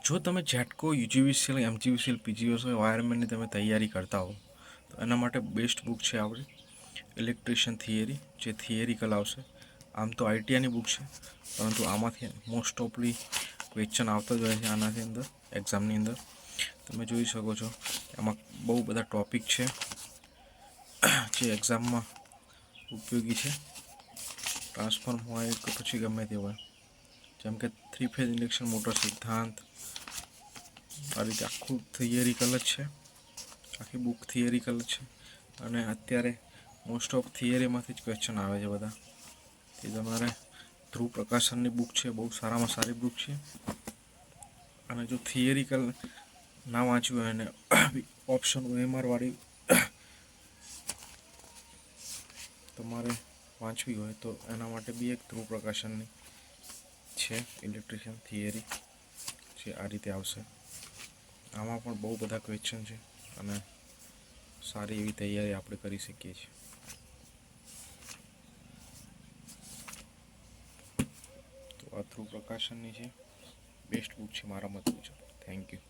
જો તમે GETCO UGVCL MGVCL PGVCL વાયરમેનની તમે તૈયારી કરતા હો તો એના માટે બેસ્ટ બુક છે આપણી ઇલેક્ટ્રિશિયન થિયરી, જે થિયરિકલ આવશે. આમ તો આઈટીઆઈની બુક છે, પરંતુ આમાંથી મોસ્ટ ઓફલી ક્વેશ્ચન આવતા જ હોય છે આનાથી અંદર એક્ઝામની અંદર. તમે જોઈ શકો છો એમાં બહુ બધા ટૉપિક છે જે એક્ઝામમાં ઉપયોગી છે. ટ્રાન્સફોર્મ હોય કે પછી ગમે તે હોય, જેમ કે 3 ફેઝ ઇન્ડક્શન મોટર સિદ્ધાંત. આ રીતે આખું થિયરિકલ જ છે, આખી બુક થિયરિકલ જ છે. અને અત્યારે મોસ્ટ ઓફ થિયરીમાંથી જ ક્વેશ્ચન આવે છે બધા. તે તમારે ધ્રુવ પ્રકાશનની બુક છે, બહુ સારામાં સારી બુક છે. અને જો થિયરિકલ ના વાંચ્યું હોય અને ઓપ્શન OMR વાળી તમારે વાંચવી હોય તો એના માટે બી એક ધ્રુવ પ્રકાશનની છે ઇલેક્ટ્રિશિયન થિયરી, જે આ રીતે આવશે. આમાં પણ બહુ બધા ક્વેશ્ચન છે અને સારી એવી તૈયારી આપણે કરી શકીએ છીએ. તો આ ધ્રુવ પ્રકાશનની છે, બેસ્ટ બુક છે મારા મત મુજબ. Thank you.